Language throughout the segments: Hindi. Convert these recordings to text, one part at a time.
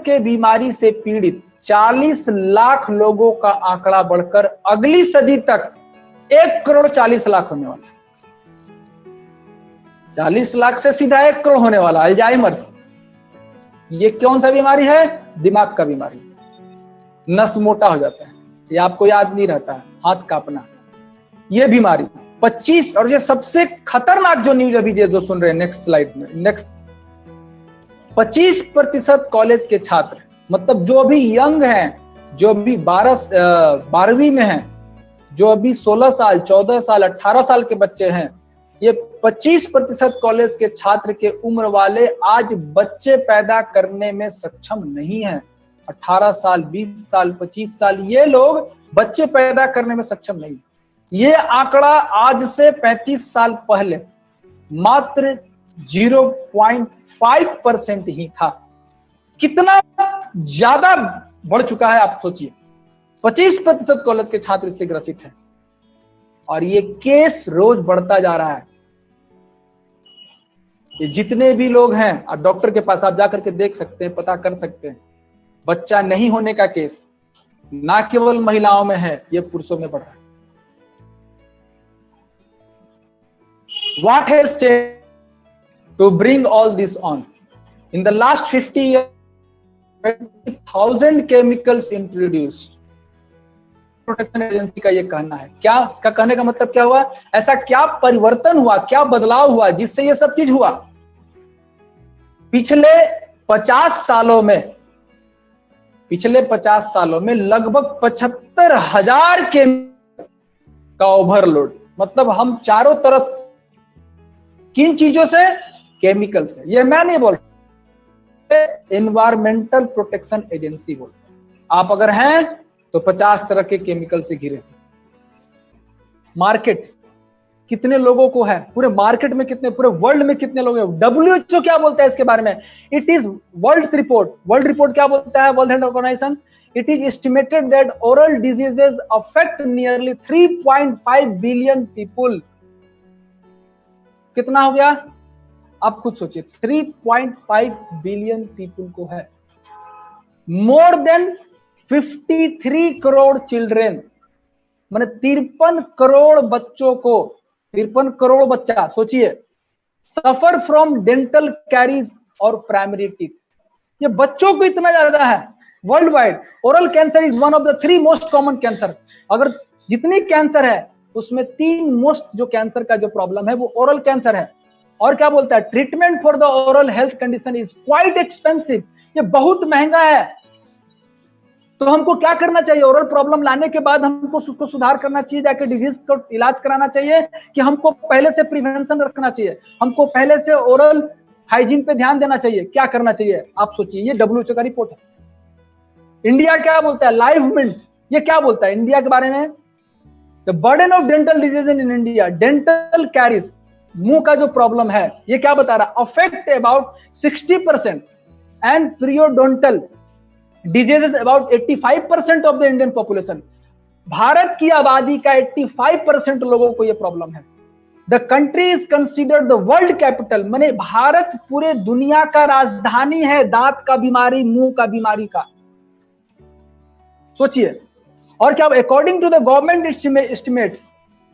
के बीमारी से पीड़ित 40 लाख लोगों का आंकड़ा बढ़कर अगली सदी तक 1,40,00,000 होने वाला। 40 लाख से सीधा 1 करोड़ होने वाला अल्जाइमर्स। ये कौन सा बीमारी है? दिमाग का बीमारी। नस मोटा हो जाता है, ये आपको याद नहीं रहता है, हाथ कांपना, ये बीमारी 25। और ये सबसे खतरनाक जो न्यूज अभी जो सुन रहे हैं, नेक्स्ट स्लाइड में, नेक्स्ट 25% कॉलेज के छात्र, मतलब जो अभी यंग हैं, जो अभी 12वीं में हैं, जो अभी 16 साल 14 साल 18 साल के बच्चे हैं, ये 25% कॉलेज के छात्र के उम्र वाले आज बच्चे पैदा करने में सक्षम नहीं हैं। 18 साल 20 साल 25 साल ये लोग बच्चे पैदा करने में सक्षम नहीं। ये आंकड़ा आज से 35 साल पहले मात्र 0.5% ही था। कितना ज्यादा बढ़ चुका है आप सोचिए। 25% कॉलेज के छात्र इससे ग्रसित हैं और ये केस रोज बढ़ता जा रहा है। ये जितने भी लोग हैं, आप डॉक्टर के पास आप जाकर के देख सकते हैं, पता कर सकते हैं, बच्चा नहीं होने का केस ना केवल महिलाओं में है, ये पुरुषों में बढ़ रहा है। What has changed to bring all this on? In the last 50 years, 20,000 chemicals introduced. Protection agency का ये कहना है। क्या इसका कहने का मतलब क्या हुआ? ऐसा क्या परिवर्तन हुआ, क्या बदलाव हुआ जिससे ये सब चीज हुआ? पिछले 50 सालों में लगभग 75,000 केमिकल का ओवरलोड। मतलब हम चारों तरफ किन चीजों से? केमिकल से। ये मैं नहीं बोल रहा, एनवायरमेंटल प्रोटेक्शन एजेंसी बोल रहा। आप अगर हैं तो 50 तरह के केमिकल से घिरे। मार्केट कितने लोगों को है? पूरे मार्केट में कितने, पूरे वर्ल्ड में कितने लोग हैं? WHO क्या बोलता है इसके बारे में? इट इज वर्ल्ड रिपोर्ट क्या बोलता है? World Health Organization, it is estimated that oral diseases affect nearly 3.5 billion people. कितना हो गया? आप खुद सोचिए, 3.5 बिलियन पीपुल को है। मोर देन 53 करोड़ चिल्ड्रेन, माने 53 करोड़ बच्चों को, 53 करोड़ बच्चा सोचिए, सफर फ्रॉम डेंटल कैरीज और प्राइमरी टीथ। ये बच्चों को इतना ज्यादा है world wide. Oral cancer is one of the 3 most common cancer. अगर जितनी कैंसर है उसमें 3 मोस्ट जो कैंसर का जो प्रॉब्लम है वो ओरल कैंसर है। और क्या बोलता है? Treatment for the oral health condition is quite expensive. ये बहुत महंगा है। तो हमको क्या करना चाहिए? ओरल प्रॉब्लम लाने के बाद हमको उसको सुधार करना चाहिए, जाके डिजीज को इलाज कराना चाहिए, कि हमको पहले से प्रिवेंशन रखना चाहिए, हमको पहले से ओरल हाइजीन पे ध्यान देना चाहिए? क्या करना चाहिए आप सोचिए। ये WHO का रिपोर्ट है। इंडिया क्या बोलता है? लाइव मिंट ये क्या बोलता है इंडिया के बारे में? The burden of dental disease in India, dental caries, मुंह का जो प्रॉब्लम है, ये क्या बता रहा? Affect about 60% and periodontal diseases about 85% of the Indian population. Bharat की आबादी का 85% लोगों को यह प्रॉब्लम है। The country is considered the world capital, माने भारत पूरे दुनिया का राजधानी है दांत का बीमारी, मुंह का बीमारी का। सोचिए। और क्या? According to the government estimates,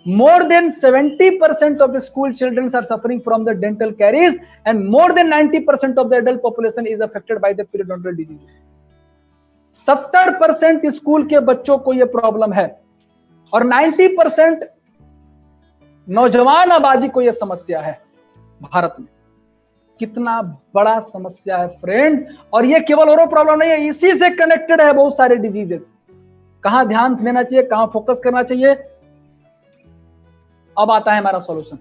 more than 70% of the school children are suffering from the dental caries and more than 90% of the adult population is affected by the periodontal disease. 70% school के बच्चों को यह प्रॉब्लम है और 90% नौजवान आबादी को यह समस्या है भारत में। कितना बड़ा समस्या है फ्रेंड। और यह केवल ओरल प्रॉब्लम नहीं है, इसी से कनेक्टेड है बहुत सारे डिजीजेस। कहां ध्यान देना चाहिए, कहां फोकस करना चाहिए? अब आता है हमारा सॉल्यूशन।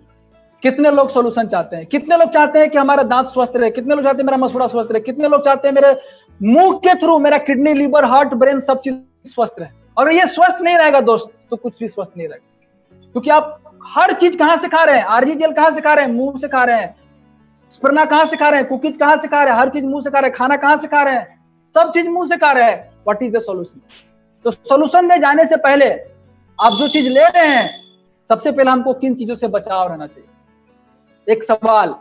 कितने लोग सॉल्यूशन चाहते हैं? कितने लोग चाहते हैं कि हमारा दांत स्वस्थ रहे? कितने लोग चाहते हैं मेरा मसूड़ा स्वस्थ रहे? कितने लोग चाहते हैं मेरे मुंह के थ्रू मेरा किडनी, लीवर, हार्ट, ब्रेन सब चीज स्वस्थ रहे? अगर ये स्वस्थ नहीं रहेगा दोस्त तो कुछ भी स्वस्थ नहीं रहेगा। क्योंकि आप हर चीज कहां से खा रहे हैं? आरजी जेल कहां से खा रहे हैं? मुंह से खा रहे हैं। स्पर्ना कहां से खा रहे हैं? कुकीज कहां से खा रहे हैं? हर चीज मुंह से खा रहे हैं। खाना कहां से खा रहे हैं? सब चीज मुंह से खा रहे हैं। What is the solution? तो सॉल्यूशन में जाने से पहले आप जो चीज ले रहे हैं, सबसे पहले हमको किन चीजों से बचाव रहना चाहिए? एक सवाल,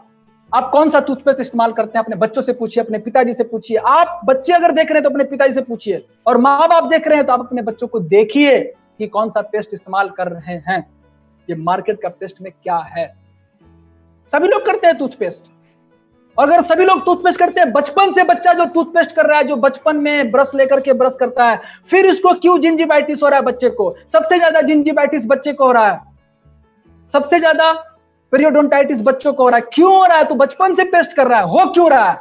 आप कौन सा टूथपेस्ट इस्तेमाल करते हैं? अपने बच्चों से पूछिए, अपने पिताजी से पूछिए। आप बच्चे अगर देख रहे हैं तो अपने पिताजी से पूछिए, और माँ बाप देख रहे हैं तो आप अपने बच्चों को देखिए कि कौन सा पेस्ट इस्तेमाल कर रहे हैं, ये मार्केट का पेस्ट में क्या है। सभी लोग करते हैं टूथपेस्ट, और अगर सभी लोग टूथपेस्ट करते हैं, बचपन से बच्चा जो टूथपेस्ट कर रहा है, जो बचपन में ब्रश लेकर के ब्रश करता है, फिर इसको क्यों जिंजिवाइटिस हो रहा है? बच्चे को सबसे ज्यादा जिंजिवाइटिस बच्चे को हो रहा है, सबसे ज्यादा पेरियोडोंटाइटिस बच्चों को हो रहा है। क्यों हो रहा है? तो बचपन से पेस्ट कर रहा है। हो क्यों रहा है?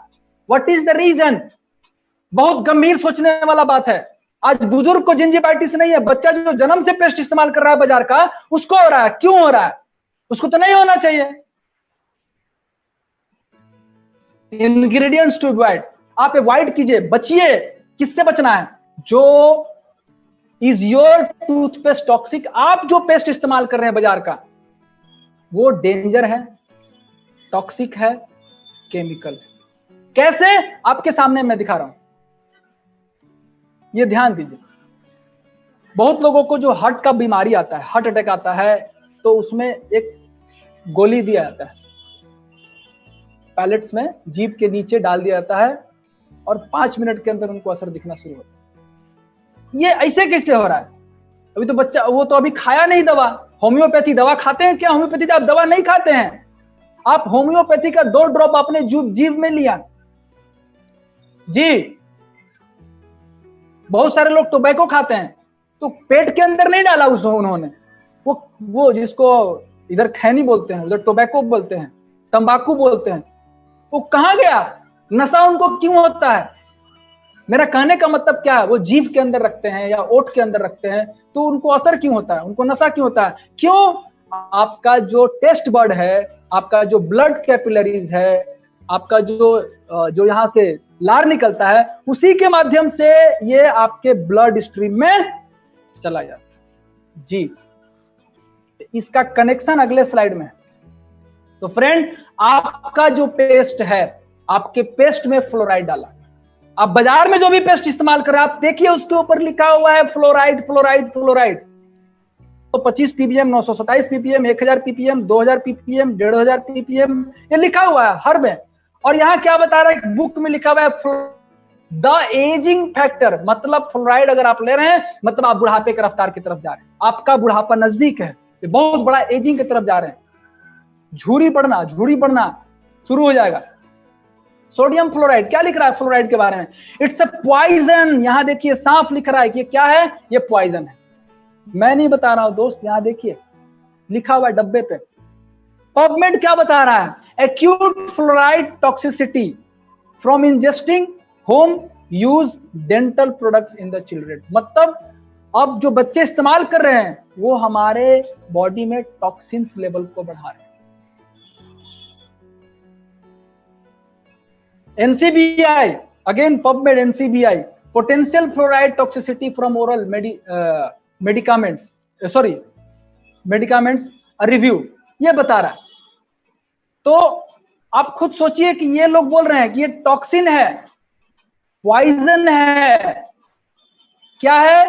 What is the reason? बहुत गंभीर सोचने वाला बात है। आज बुजुर्ग को जिंजिवाइटिस नहीं है, बच्चा जो जन्म से पेस्ट इस्तेमाल कर रहा है बाजार का, उसको हो रहा है। क्यों हो रहा है? उसको तो नहीं होना चाहिए। इंग्रेडिएंट्स टू अवॉइड, आप अवॉइड कीजिए, बचिए। किससे बचना है? जो इज योर टूथपेस्ट टॉक्सिक, आप जो पेस्ट इस्तेमाल कर रहे हैं बाजार का, वो डेंजर है, टॉक्सिक है, केमिकल है। कैसे? आपके सामने मैं दिखा रहा हूं, ये ध्यान दीजिए। बहुत लोगों को जो हार्ट का बीमारी आता है, हार्ट अटैक आता है, तो उसमें एक गोली दिया जाता है, पैलेट्स में जीभ के नीचे डाल दिया जाता है, और 5 मिनट के अंदर उनको असर दिखना शुरू होता है। ये ऐसे कैसे हो रहा है? अभी तो बच्चा, वो तो अभी खाया नहीं दवा। होम्योपैथी दवा खाते हैं क्या? होम्योपैथी आप दवा नहीं खाते हैं। आप होम्योपैथी का 2 ड्रॉप अपने जीभ में लिया जी। बहुत सारे लोग टोबैको खाते हैं, तो पेट के अंदर नहीं डाला उन्होंने, वो जिसको इधर खैनी बोलते हैं, उधर टोबैको बोलते हैं, तंबाकू बोलते हैं, वो कहां गया? नशा उनको क्यों होता है? मेरा कहने का मतलब क्या है? वो जीभ के अंदर रखते हैं या ओठ के अंदर रखते हैं, तो उनको असर क्यों होता है? उनको नशा क्यों होता है? क्यों? आपका जो टेस्ट बर्ड है, आपका जो ब्लड कैपिलरीज है, आपका जो यहां से लार निकलता है, उसी के माध्यम से ये आपके ब्लड स्ट्रीम में चला जाता है जी। इसका कनेक्शन अगले स्लाइड में। तो फ्रेंड, आपका जो पेस्ट है, आपके पेस्ट में फ्लोराइड डाला। आप बाजार में जो भी पेस्ट इस्तेमाल कर रहे हैं, आप देखिए उसके ऊपर लिखा हुआ है फ्लोराइड, फ्लोराइड, फ्लोराइड। तो 25 ppm, 927 ppm, 1000 ppm, 2000 ppm, 1500 ppm, ये लिखा हुआ है हर में। और यहां क्या बता रहा है? बुक में लिखा हुआ है द एजिंग फैक्टर, मतलब फ्लोराइड अगर आप ले रहे हैं, मतलब आप बुढ़ापे के रफ्तार की तरफ जा रहे हैं, आपका बुढ़ापा नजदीक है, बहुत बड़ा एजिंग की तरफ जा रहे हैं, झुर्री बढ़ना शुरू हो जाएगा। सोडियम फ्लोराइड, क्या लिख रहा है फ्लोराइड के बारे में? It's a poison. यहां देखिए साफ लिख रहा है कि क्या है, ये पॉइजन है। मैं नहीं बता रहा हूं दोस्त, यहां देखिए लिखा हुआ है डब्बे पे। पबमेड क्या बता रहा है? Acute fluoride toxicity from ingesting home use dental products in the children. मतलब अब जो बच्चे इस्तेमाल कर रहे हैं, वो हमारे बॉडी में टॉक्सिन्स लेवल को बढ़ा रहे हैं। NCBI, again PubMed, NCBI, potential fluoride toxicity from oral medicaments review, ये बता रहा है। तो आप खुद सोचिए कि ये लोग बोल रहे हैं कि ये टॉक्सिन है, पॉइजन है, क्या है?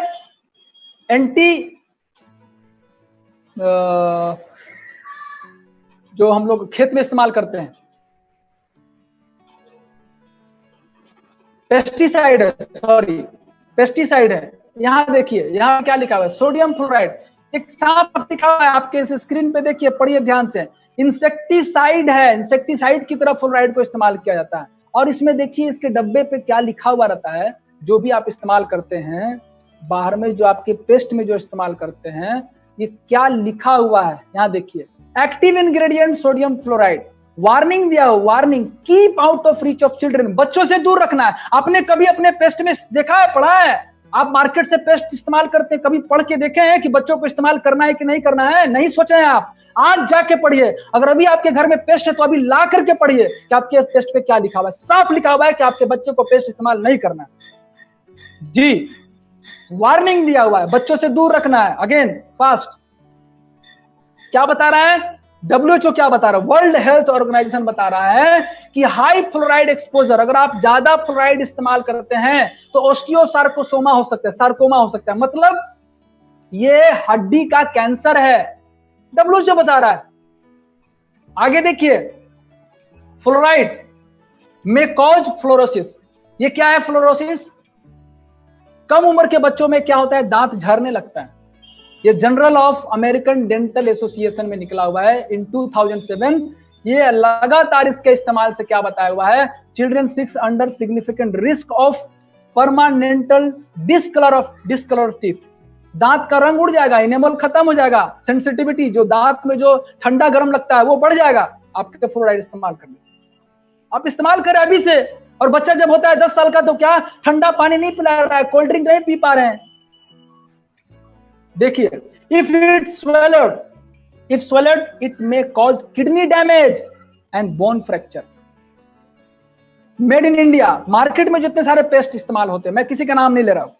जो हम लोग खेत में इस्तेमाल करते हैं, पेस्टिसाइड है, पेस्टिसाइड है। यहां देखिए, यहां क्या लिखा हुआ है? सोडियम फ्लोराइड, एक साफ लिखा हुआ है आपके इस स्क्रीन पे, देखिए, पढ़िए ध्यान से। इंसेक्टिसाइड है, इंसेक्टिसाइड की तरह फ्लोराइड को इस्तेमाल किया जाता है। और इसमें देखिए इसके डब्बे पे क्या लिखा हुआ रहता है, जो भी आप इस्तेमाल करते हैं बाहर में, जो आपके पेस्ट में जो इस्तेमाल करते हैं, ये क्या लिखा हुआ है? यहाँ देखिए, active ingredient sodium fluoride, warning दिया हो, warning, keep out of reach of children, बच्चों से दूर रखना है। आपने कभी अपने पेस्ट में देखा है, पढ़ा है? आप मार्केट से पेस्ट इस्तेमाल करते हैं, कभी पढ़ के देखे हैं कि बच्चों को इस्तेमाल करना है कि नहीं करना है? नहीं सोचे हैं आप? आज जाके पढ़िए। अगर अभी आपके घर में पेस्ट है तो अभी ला करके पढ़िए कि आपके पेस्ट पे क्या लिखा हुआ है। साफ लिखा हुआ है कि आपके बच्चे को पेस्ट इस्तेमाल नहीं करना है जी। वार्निंग दिया हुआ है, बच्चों से दूर रखना है। अगेन फास्ट, क्या बता रहा है? WHO क्या बता रहा है? वर्ल्ड हेल्थ ऑर्गेनाइजेशन बता रहा है कि हाई फ्लोराइड एक्सपोजर, अगर आप ज्यादा फ्लोराइड इस्तेमाल करते हैं तो ऑस्टियोसार्कोसोमा हो सकता है, सार्कोमा हो सकता है, मतलब ये हड्डी का कैंसर है। WHO बता रहा है। आगे देखिए, फ्लोराइड में कॉज फ्लोरोसिस। ये क्या है फ्लोरोसिस? कम उम्र के बच्चों में क्या होता है, दांत झड़ने लगता है। ये journal of American dental association में निकला हुआ है इन 2007। ये लगातार इसके इस्तेमाल से क्या बताया हुआ है, children 6 under significant risk of permanent discolour of teeth. दांत का रंग उड़ जाएगा, इनेमल खत्म हो जाएगा, सेंसिटिविटी जो दांत में जो ठंडा गर्म लगता है वो बढ़ जाएगा आपके फ्लोराइड इस्तेमाल करने से। आप इस्तेमाल करें अभी से। और बच्चा जब होता है 10 साल का तो क्या ठंडा पानी नहीं पिला रहा है, कोल्ड ड्रिंक नहीं पी पा रहे हैं। देखिए, if swallowed it may cause kidney damage and bone fracture। Made in India. Market में जितने सारे पेस्ट इस्तेमाल होते हैं, मैं किसी का नाम नहीं ले रहा हूं,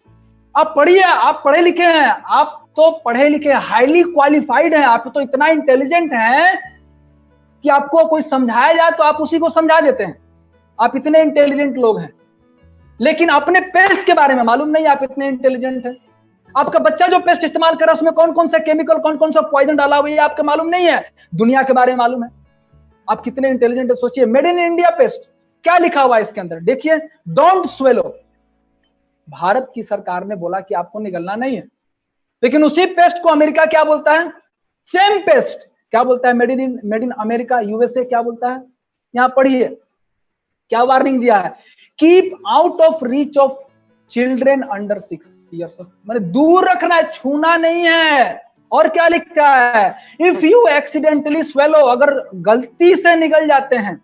आप पढ़िए, आप पढ़े लिखे हैं, आप तो पढ़े लिखे हाईली क्वालिफाइड हैं, आप तो इतना इंटेलिजेंट हैं कि आपको कोई समझाया जाए तो आप उसी को समझा देते हैं। आप इतने इंटेलिजेंट लोग हैं, लेकिन अपने पेस्ट के बारे में मालूम नहीं आप इतने इंटेलिजेंट हैं। आपका बच्चा जो पेस्ट इस्तेमाल कर रहा है उसमें कौन कौन सा केमिकल, कौन कौन सा पॉइजन डाला हुआ है आपको मालूम नहीं है। दुनिया के बारे में मालूम है। आप कितने इंटेलिजेंट है सोचिए। मेड इन इंडिया पेस्ट, क्या लिखा हुआ है इसके अंदर देखिए, डोंट स्वेलो। भारत की सरकार ने बोला कि आपको निगलना नहीं है, लेकिन उसी पेस्ट को अमेरिका क्या बोलता है, सेम पेस्ट क्या बोलता है, मेड इन अमेरिका यूएसए क्या बोलता है। यहां पढ़िए क्या वार्निंग दिया है, keep out of reach of children under 6 years of, मैंने दूर रखना है, छूना नहीं है। और क्या लिखा है, इफ यू एक्सीडेंटली स्वेलो, अगर गलती से निकल जाते हैं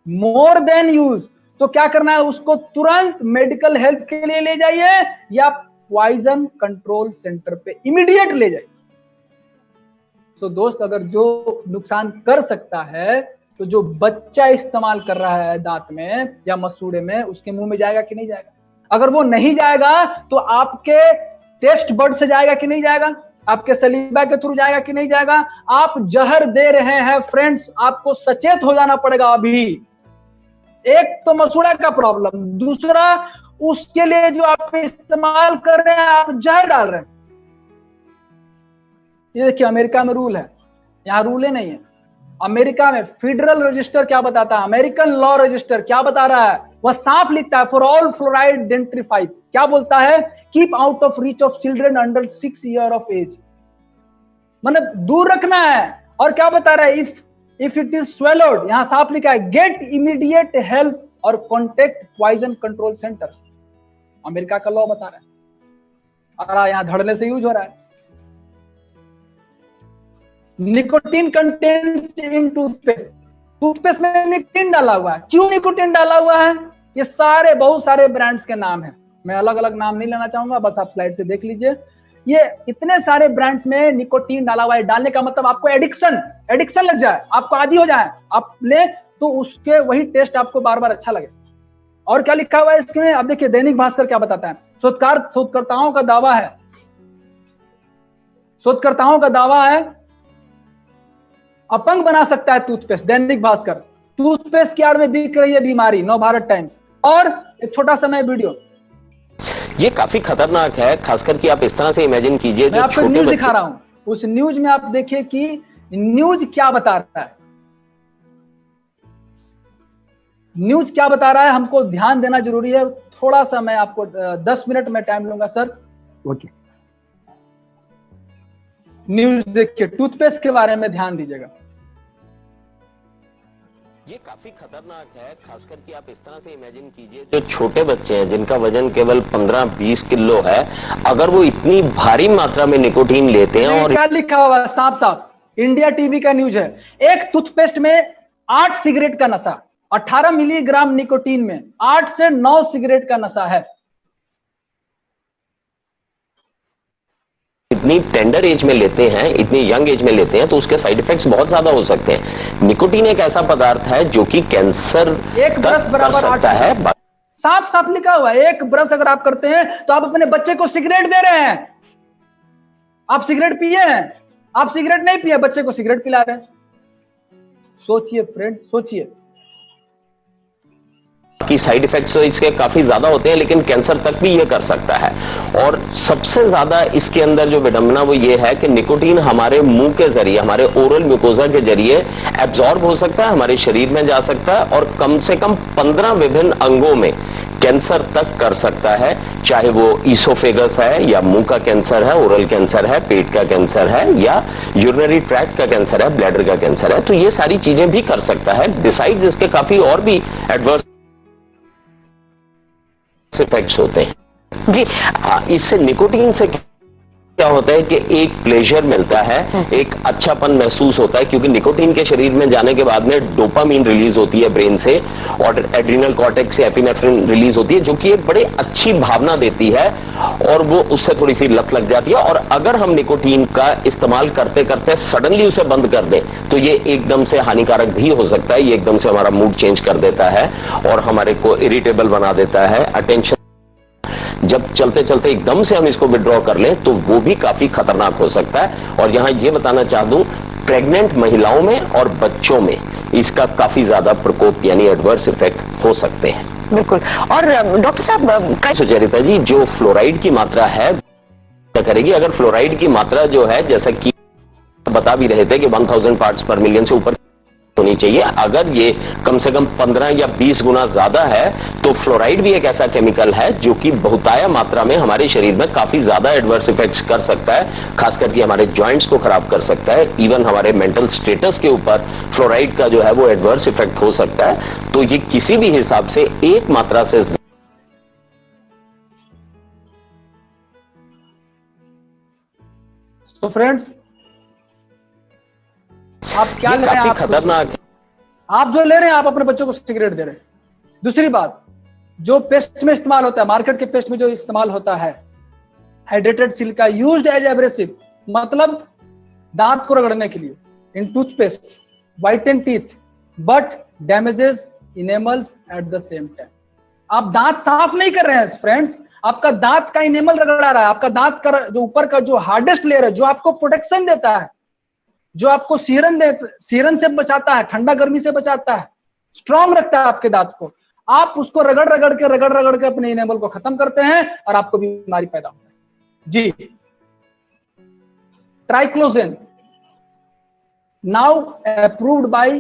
मोर देन यूज, तो क्या करना है, उसको तुरंत मेडिकल हेल्प के लिए ले जाइए या पॉइजन कंट्रोल सेंटर पे इमीडिएट ले जाइए। सो दोस्त, अगर जो नुकसान कर सकता है तो जो बच्चा इस्तेमाल कर रहा है दांत में या मसूड़े में, उसके मुंह में जाएगा कि नहीं जाएगा। अगर वो नहीं जाएगा तो आपके टेस्ट बर्ड से जाएगा कि नहीं जाएगा, आपके सलीबा के थ्रू जाएगा कि नहीं जाएगा। आप जहर दे रहे हैं फ्रेंड्स, आपको सचेत हो जाना पड़ेगा अभी। एक तो मसूड़ा का प्रॉब्लम, दूसरा उसके लिए जो आप इस्तेमाल कर रहे हैं आप जहर डाल रहे हैं। ये देखिए अमेरिका में रूल है, यहां रूल ही नहीं है। अमेरिका में फेडरल रजिस्टर क्या बताता है, अमेरिकन लॉ रजिस्टर क्या बता रहा है, वह साफ लिखता है फॉर ऑल फ्लोराइड डेंटिफाइज, क्या बोलता है, keep out of reach of children under 6 years of age, मतलब दूर रखना है। और क्या बता रहा है, इफ इट इज स्वेलोड, यहां साफ लिखा है गेट इमीडिएट हेल्प और contact poison control centre. America का लॉ बता रहा है, और यहां धड़ल्ले से यूज हो रहा है। निकोटीन कंटेंट्स इन टूथपेस्ट, टूथपेस्ट में निकोटीन डाला हुआ है। क्यों निकोटीन डाला हुआ है, ये सारे बहुत सारे ब्रांड्स के नाम हैं, मैं अलग अलग नाम नहीं लेना चाहूंगा, बस आप स्लाइड से देख लीजिए। ये इतने सारे ब्रांड्स में निकोटीन डाला हुआ है। डालने का मतलब आपको एडिक्शन लग जाए, आपको आदी हो जाए, आप ले तो उसके वही टेस्ट आपको बार बार अच्छा लगे। और क्या लिखा हुआ है इसमें, अब देखिए दैनिक भास्कर क्या बताता है, शोधकर्ताओं का दावा है अपंग बना सकता है टूथपेस्ट। दैनिक भास्कर, टूथपेस्ट की आड़ में बिक रही है बीमारी, नवभारत टाइम्स। और एक छोटा सा मैं वीडियो, ये काफी खतरनाक है, खासकर कि आप इस तरह से इमेजिन कीजिए, मैं आपको न्यूज दिखा रहा हूं, उस न्यूज में आप देखिए कि न्यूज क्या बता रहा है, न्यूज क्या बता रहा है, हमको ध्यान देना जरूरी है। थोड़ा सा मैं आपको 10 मिनट में टाइम लूंगा सर। ओके, न्यूज देखिए, टूथपेस्ट के बारे में ध्यान दीजिएगा। ये काफी खतरनाक है, खासकर कि आप इस तरह से इमेजिन कीजिए, जो छोटे बच्चे हैं जिनका वजन केवल 15-20 किलो है, अगर वो इतनी भारी मात्रा में निकोटीन लेते हैं। और क्या लिखा हुआ साफ इंडिया टीवी का न्यूज है, एक टूथपेस्ट में 8 सिगरेट का नशा, 18 मिलीग्राम निकोटीन में 8 से 9 सिगरेट का नशा है। इतनी टेंडर एज में लेते हैं, इतनी यंग एज में लेते हैं, तो उसके साइड इफेक्ट्स बहुत ज्यादा हो सकते हैं। निकोटीन एक ऐसा पदार्थ है जो कि कैंसर एक ब्रश बराबर 8 है, साफ लिखा हुआ है। एक ब्रश अगर आप करते हैं तो आप अपने बच्चे को सिगरेट दे रहे हैं। आप सिगरेट पिए हैं, आप सिगरेट नहीं पिए, बच्चे को सिगरेट पिला रहे हैं। सोचिए फ्रेंड, सोचिए। बाकी साइड इफेक्ट्स तो इसके काफी ज्यादा होते हैं, लेकिन कैंसर तक भी ये कर सकता है। और सबसे ज्यादा इसके अंदर जो विडंबना वो ये है कि निकोटीन हमारे मुंह के जरिए, हमारे ओरल म्यूकोजा के जरिए एब्जॉर्ब हो सकता है, हमारे शरीर में जा सकता है और कम से कम 15 विभिन्न अंगों में कैंसर तक कर सकता है, चाहे वो ईसोफेगस है या मुंह का कैंसर है, ओरल कैंसर है, पेट का कैंसर है या यूरिनरी ट्रैक्ट का कैंसर है, ब्लैडर का कैंसर है। तो ये सारी चीजें भी कर सकता है। बिसाइड्स इसके काफी और भी एडवर्स इफेक्ट्स होते हैं जी। इससे निकोटीन से क्या होता है कि एक प्लेजर मिलता है, एक अच्छापन महसूस होता है, क्योंकि निकोटीन के शरीर में जाने के बाद में डोपामीन रिलीज होती है ब्रेन से और एड्रिनल कॉर्टेक्स से एपिनेफ्रिन रिलीज होती है, जो कि एक बड़े अच्छी भावना देती है और वो उससे थोड़ी सी लत लग जाती है। और अगर हम निकोटीन का इस्तेमाल करते करते सडनली उसे बंद कर दें तो ये एकदम से हानिकारक भी हो सकता है। ये एकदम से हमारा मूड चेंज कर देता है और हमारे को इरिटेबल बना देता है। अटेंशन जब चलते चलते एकदम से हम इसको विड्रॉ कर लें तो वो भी काफी खतरनाक हो सकता है। और यहां ये बताना चाह दूं, प्रेग्नेंट महिलाओं में और बच्चों में इसका काफी ज्यादा प्रकोप यानी एडवर्स इफेक्ट हो सकते हैं। बिल्कुल। और डॉक्टर साहब, सुचरिता जी, जो फ्लोराइड की मात्रा है क्या करेगी? अगर फ्लोराइड की मात्रा जो है, जैसा कि बता भी रहे थे कि 1000 पार्ट्स पर मिलियन से ऊपर होनी चाहिए, अगर ये कम से कम 15 या 20 गुना ज्यादा है तो फ्लोराइड भी एक ऐसा केमिकल है जो कि बहुतायत मात्रा में हमारे शरीर में काफी ज्यादा एडवर्स इफेक्ट्स कर सकता है, खास करके हमारे जॉइंट्स को खराब कर सकता है। इवन हमारे मेंटल स्टेटस के ऊपर फ्लोराइड का जो है वो एडवर्स इफेक्ट हो सकता है। तो ये किसी भी हिसाब से एक मात्रा से तो फ्रेंड्स, आप क्या ले रहे हैं? काफी खतरनाक। आप जो ले रहे हैं, आप अपने बच्चों को सिगरेट दे रहे हैं। दूसरी बात, जो पेस्ट में इस्तेमाल होता है, मार्केट के पेस्ट में जो इस्तेमाल होता है, hydrated silica used as abrasive, मतलब दांत को रगड़ने के लिए, in toothpaste, whiten teeth, but damages enamels at the same time. आप दांत साफ नहीं कर रहे हैं फ्रेंड्स, आपका दांत का इनेमल रगड़ा रहा है। आपका दांत का जो ऊपर का जो हार्डेस्ट लेयर है, जो आपको प्रोटेक्शन देता है, जो आपको सीरन से बचाता है, ठंडा गर्मी से बचाता है, स्ट्रांग रखता है आपके दांत को, आप उसको रगड़ रगड़ के अपने इनेमल को खत्म करते हैं और आपको बीमारी पैदा होता है जी। Triclosan now approved by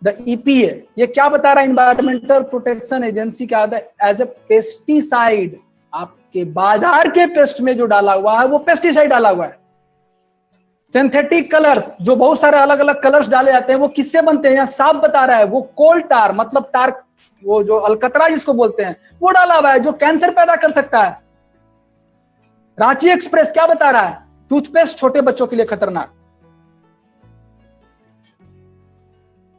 the EPA। ये क्या बता रहा है? एनवायरमेंटल प्रोटेक्शन एजेंसी क्या होता है? As a pesticide. आपके बाजार के पेस्ट में जो डाला हुआ है वो पेस्टिसाइड डाला हुआ है। सिंथेटिक कलर्स, जो बहुत सारे अलग अलग कलर्स डाले जाते हैं, वो किससे बनते हैं? यहाँ साफ बता रहा है, वो कोल टार, मतलब टार, वो जो अलकतरा जिसको बोलते हैं, वो डाला हुआ है, जो कैंसर पैदा कर सकता है। रांची एक्सप्रेस क्या बता रहा है? टूथपेस्ट छोटे बच्चों के लिए खतरनाक।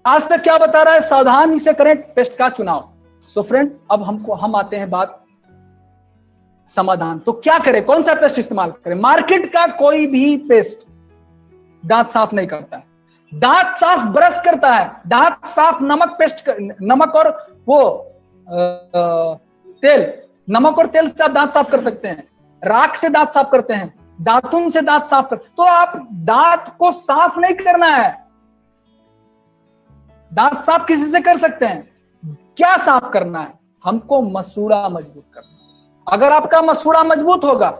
आज तक क्या बता रहा है? सावधानी से करें पेस्ट का चुनाव। सो फ्रेंड, अब हम आते हैं बात समाधान। तो क्या करें, कौन सा पेस्ट इस्तेमाल करें? मार्केट का कोई भी पेस्ट दांत साफ नहीं करता है। दांत साफ ब्रश करता है, दांत साफ नमक और वो तेल, नमक और तेल से आप दांत साफ कर सकते हैं, राख से दांत साफ करते हैं, दातुन से दांत साफ कर। तो आप दांत को साफ नहीं करना है। दांत साफ किसी से कर सकते हैं, क्या साफ करना है? हमको मसूड़ा मजबूत करना है। अगर आपका मसूड़ा मजबूत होगा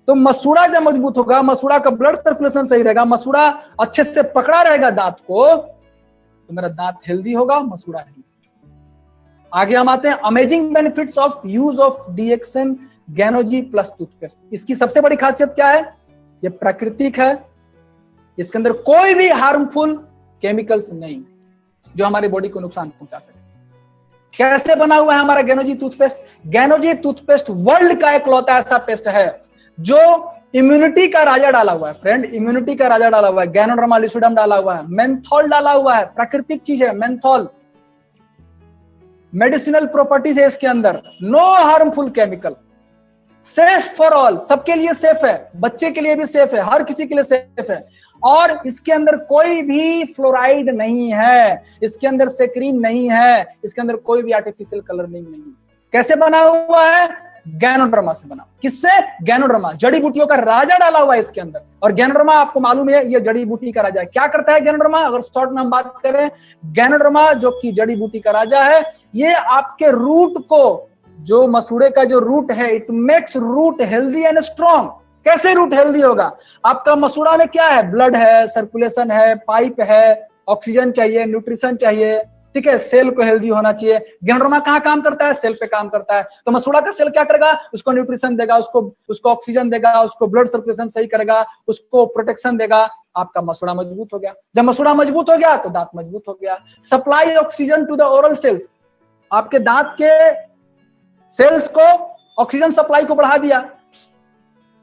तो मसूड़ा जब मजबूत होगा, मसूड़ा का ब्लड सर्कुलेशन सही रहेगा, मसूड़ा अच्छे से पकड़ा रहेगा दांत को, तो मेरा दांत हेल्दी होगा, मसूड़ा हेल्दी। आगे हम आते हैं amazing benefits of use of DXN Ganozhi plus toothpaste. इसकी सबसे बड़ी खासियत क्या है? ये प्राकृतिक है, इसके अंदर कोई भी हार्मफुल केमिकल्स नहीं जो हमारी बॉडी को नुकसान पहुंचा सके। कैसे बना हुआ है हमारा गैनोजी टूथपेस्ट? गैनोजी टूथपेस्ट वर्ल्ड का इकलौता ऐसा पेस्ट है जो इम्यूनिटी का राजा डाला हुआ है। फ्रेंड, इम्यूनिटी का राजा डाला हुआ है, गैनोडर्मा लिसिडम डाला हुआ है, मेंथॉल डाला हुआ है, प्राकृतिक चीज है मेंथॉल, मेडिसिनल प्रॉपर्टीज है इसके अंदर, no harmful chemical, safe for all, सबके लिए सेफ है, बच्चे के लिए भी सेफ है, हर किसी के लिए सेफ है। और इसके अंदर कोई भी फ्लोराइड नहीं है, इसके अंदर सेक्रीन नहीं है, इसके अंदर कोई भी आर्टिफिशियल कलर नहीं है। कैसे बना हुआ है? गैनोडर्मा से बना। किससे? गैनोडर्मा, जड़ी बूटियों का राजा डाला हुआ है इसके अंदर। और गैनोडर्मा आपको मालूम है ये जड़ी बूटी का राजा है। क्या करता है गैनोडर्मा? अगर शॉर्ट में हम बात करें, गैनोडर्मा जो कि जड़ी बूटी का राजा है, ये आपके रूट को, जो मसूड़े का जो रूट है, it makes root healthy and strong. कैसे रूट हेल्दी होगा? आपका मसूड़ा में क्या है? ब्लड है, सर्कुलेशन है, पाइप है, ऑक्सीजन चाहिए, न्यूट्रिशन चाहिए, ठीक है, सेल को हेल्दी होना चाहिए। गैनोडर्मा कहाँ काम करता है? सेल पे काम करता है। तो मसूड़ा का सेल क्या करेगा? उसको न्यूट्रिशन देगा, उसको ऑक्सीजन देगा, उसको ब्लड सर्कुलेशन सही करेगा, उसको प्रोटेक्शन देगा। आपका मसूड़ा मजबूत हो गया। जब मसूड़ा मजबूत हो गया तो दांत मजबूत हो गया। Supply oxygen to the oral cells, आपके दांत के सेल्स को ऑक्सीजन सप्लाई को बढ़ा दिया,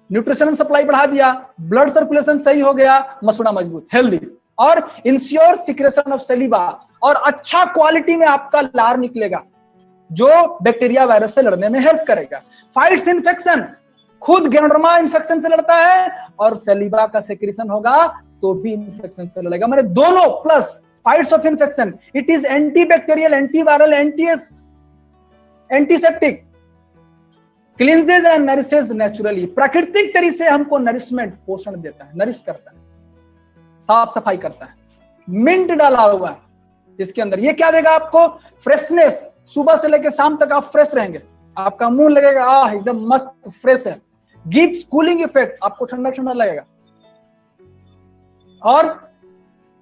न्यूट्रिशन सप्लाई बढ़ा दिया, ब्लड सर्कुलेशन सही हो गया, मसूड़ा मजबूत, हेल्दी। और इंश्योर सिक्रेशन ऑफ सलीवा, और अच्छा क्वालिटी में आपका लार निकलेगा जो बैक्टीरिया वायरस से लड़ने में हेल्प करेगा। फाइट्स इन्फेक्शन, खुद गैनोडर्मा इन्फेक्शन से लड़ता है और सलीवा का सेक्रेशन होगा तो भी इन्फेक्शन से लड़ेगा। मैंने दोनों plus fights off infection. It is antibacterial, antiviral, antiseptic, cleanses and nourishes naturally. प्राकृतिक तरीके से हमको नरिशमेंट, पोषण देता है, नरिश करता है, साफ सफाई करता है। मिंट डाला हुआ है इसके अंदर, ये क्या देगा आपको? फ्रेशनेस। सुबह से लेकर शाम तक आप फ्रेश रहेंगे, आपका मुंह लगेगा एकदम मस्त फ्रेश है। गिव्स कूलिंग इफेक्ट, आपको ठंडा ठंडा लगेगा। और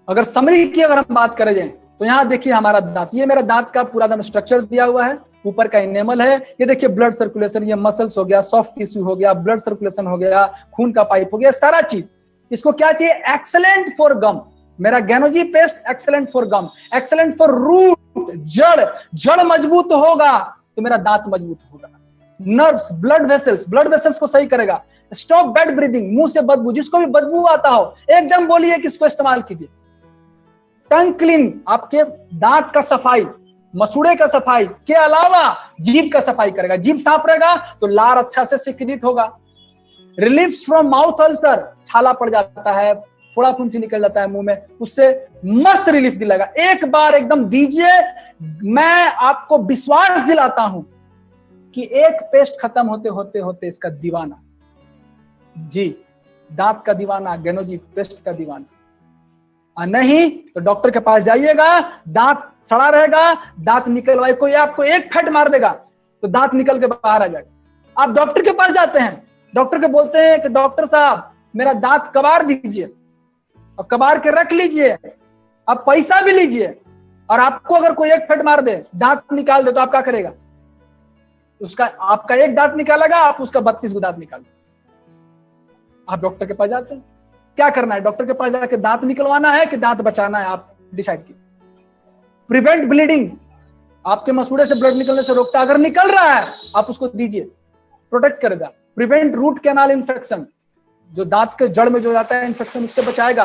अगर समरी की अगर हम बात करें जाए तो यहां देखिए हमारा दांत, ये मेरा दांत का पूरा दम स्ट्रक्चर दिया हुआ है। ऊपर का इनेमल है, ये देखिए ब्लड सर्कुलेशन, ये मसल्स हो गया, सॉफ्ट टिश्यू हो गया, ब्लड सर्कुलेशन हो गया, खून का पाइप हो गया, सारा चीज। इसको क्या चाहिए? Excellent for gum. मेरा Ganozhi paste excellent for gum, excellent for root, जड़ मजबूत होगा तो मेरा दांत मजबूत होगा। नर्व्स, ब्लड वेसल्स को सही करेगा। स्टॉप बैड ब्रीदिंग, मुंह से बदबू, जिसको भी बदबू आता हो एकदम बोलिए कि इसको इस्तेमाल कीजिए। टंग क्लीन, आपके दांत का सफाई, मसूड़े का सफाई के अलावा जीभ का सफाई करेगा। जीभ साफ रहेगा तो लार अच्छा से सिक्रीट होगा। रिलीफ फ्रॉम माउथ अल्सर, छाला पड़ जाता है, थोड़ा फुंसी निकल जाता है मुंह में, उससे मस्त रिलीफ दिलाएगा। एक बार एकदम दीजिए, मैं आपको विश्वास दिलाता हूं कि एक पेस्ट खत्म होते होते होते इसका दीवाना, जी दांत का दीवाना, गैनोजी पेस्ट का दीवाना। नहीं तो डॉक्टर के पास जाइएगा, दांत सड़ा रहेगा, दांत निकलवाए, कोई आपको एक फट मार देगा तो दांत निकल के बाहर आ जाएगा। आप डॉक्टर के पास जाते हैं, डॉक्टर के बोलते हैं कि डॉक्टर साहब मेरा दांत कबार दीजिए, और कबार के रख लीजिए, आप पैसा भी लीजिए, और आपको अगर कोई एक फट मार दे, दांत निकाल दे, तो आप क्या करेगा? उसका आपका एक दांत निकालेगा, आप उसका 32 दांत निकाल दो। आप डॉक्टर के पास जाते हैं, क्या करना है? डॉक्टर के पास जाकर दांत निकलवाना है कि दांत बचाना है, आप डिसाइड कीजिए। प्रिवेंट ब्लीडिंग, आपके मसूड़े से ब्लड निकलने से रोकता है, अगर निकल रहा है आप उसको दीजिए, प्रोटेक्ट करेगा। प्रिवेंट रूट कैनाल इन्फेक्शन, जो दांत के जड़ में जो जाता है इन्फेक्शन, उससे बचाएगा।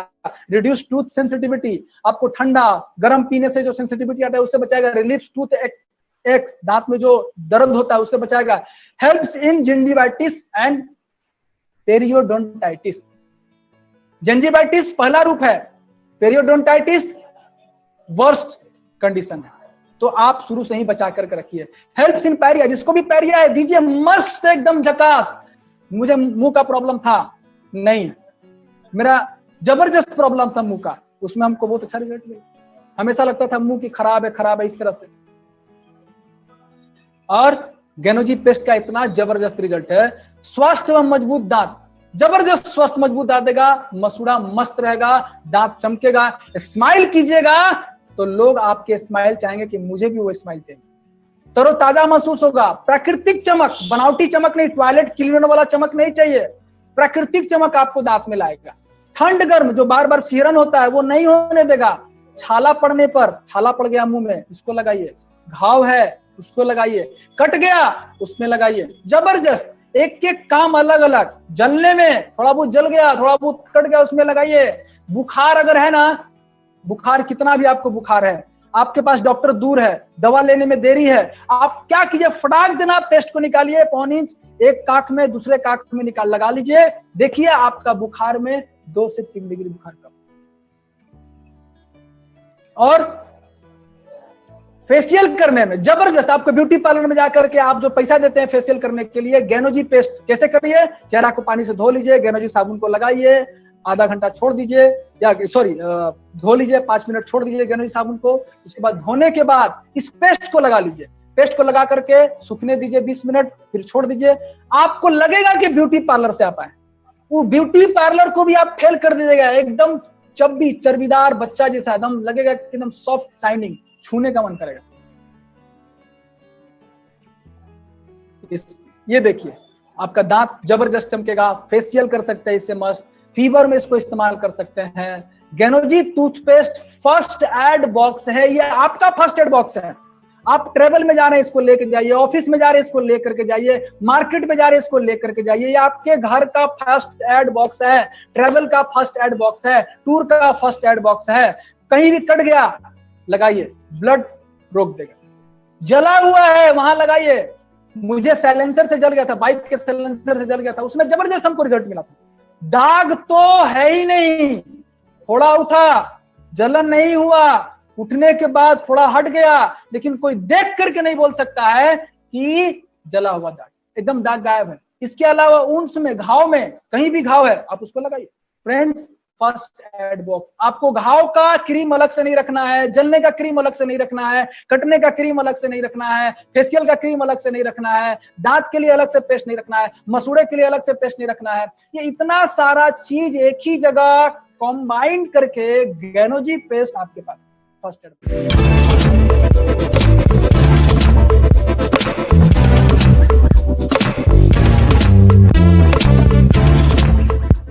रिड्यूस टूथ सेंसिटिविटी, आपको ठंडा गर्म पीने से जो सेंसिटिविटी आता है उससे बचाएगा। रिलीफ टूथ एक्स, दांत में जो दर्द होता है उससे बचाएगा। Helps in gingivitis and periodontitis. Gingivitis पहला रूप है, पेरियोडोंटाइटिस वर्स्ट कंडीशन है, तो आप शुरू से ही बचा करके रखिए। हेल्प्स इन पैरिया, जिसको भी पैरिया है दीजिए, मस्त एकदम झकास। मुझे मुंह का प्रॉब्लम था, नहीं, मेरा जबरदस्त प्रॉब्लम था मुंह का, उसमें हमको बहुत अच्छा रिजल्ट मिला। हमेशा लगता था मुंह की खराब है इस तरह से, और गैनोजी पेस्ट का इतना जबरदस्त रिजल्ट है। स्वस्थ एवं मजबूत दांत, जबरदस्त स्वस्थ मजबूत दांत देगा, मसूड़ा मस्त रहेगा, दांत चमकेगा। स्माइल कीजिएगा तो लोग आपके स्माइल चाहेंगे कि मुझे भी वो स्माइल चाहिए। तरोताजा महसूस होगा। प्राकृतिक चमक, बनावटी चमक नहीं, टॉयलेट क्लीनर वाला चमक नहीं चाहिए, प्राकृतिक चमक आपको दांत में लाएगा। ठंड गर्म जो बार बार सिहरन होता है वो नहीं होने देगा। छाला पड़ने पर, छाला पड़ गया मुंह में, इसको लगाइए। घाव है उसको लगाइए, कट गया उसमें लगाइए। जबरदस्त, एक एक काम अलग अलग। जलने में थोड़ा बहुत जल गया, थोड़ा बहुत कट गया, उसमें लगाइए। बुखार अगर है ना, बुखार कितना भी आपको बुखार है, आपके पास डॉक्टर दूर है, दवा लेने में देरी है, आप क्या कीजिए, फटाक देना पेस्ट को निकालिए, 1 इंच एक काक में दूसरे काक में निकाल लगा लीजिए। देखिए आपका बुखार में 2 से 3 डिग्री बुखार कम। और फेशियल करने में जबरदस्त। आपको ब्यूटी पार्लर में जाकर के आप जो पैसा देते हैं फेशियल करने के लिए, गैनोजी पेस्ट कैसे करिए, चेहरा को पानी से धो लीजिए, गैनोजी साबुन को लगाइए, आधा घंटा छोड़ दीजिए, या सॉरी धो लीजिए, 5 मिनट छोड़ दीजिए गैनोजी साबुन को। उसके बाद धोने के बाद इस पेस्ट को लगा लीजिए, पेस्ट को लगा करके सूखने दीजिए 20 मिनट, फिर छोड़ दीजिए। आपको लगेगा कि ब्यूटी पार्लर से आप आए। वो ब्यूटी पार्लर को भी आप फेल कर दीजिएगा, एकदम चब्बी चर्बीदार बच्चा जैसा एकदम लगेगा, एकदम सॉफ्ट शाइनिंग, छूने का मन करेगा। ये देखिए आपका दांत जबरदस्त चमकेगा। फेशियल कर सकते हैं इससे मस्त, फीवर में इसको इस्तेमाल कर सकते हैं। गैनोजी टूथपेस्ट फर्स्ट एड बॉक्स है, ये आपका फर्स्ट एड बॉक्स है। आप ट्रेवल में जा रहे हैं इसको लेकर जाइए, ऑफिस में जा रहे हैं इसको लेकर के जाइए, मार्केट में जा रहे हैं इसको लेकर के जाइए। ये आपके घर का फर्स्ट एड बॉक्स है, ट्रेवल का फर्स्ट एड बॉक्स है, टूर का फर्स्ट एड बॉक्स है। कहीं भी कट गया लगाइए, ब्लड रोक देगा। जला हुआ है वहां लगाइए। मुझे साइलेंसर से जल गया था, बाइक के साइलेंसर से जल गया था, उसमें जबरदस्त हमको रिजल्ट मिला था। दाग तो है ही नहीं, थोड़ा उठा, जलन नहीं हुआ, उठने के बाद थोड़ा हट गया, लेकिन कोई देख करके नहीं बोल सकता है कि जला हुआ दाग, एकदम दाग गायब है। इसके अलावा ऊंस में, घाव में, कहीं भी घाव है आप उसको लगाइए। Friends, first aid box. आपको घाव का क्रीम अलग से नहीं रखना है, जलने का क्रीम अलग से नहीं रखना है, कटने का क्रीम अलग से नहीं रखना है, फेशियल का क्रीम अलग से नहीं रखना है, दांत के लिए अलग से पेस्ट नहीं रखना है, मसूड़े के लिए अलग से पेस्ट नहीं रखना है। ये इतना सारा चीज एक ही जगह कंबाइन करके गैनोजी पेस्ट आपके पास फर्स्ट एड।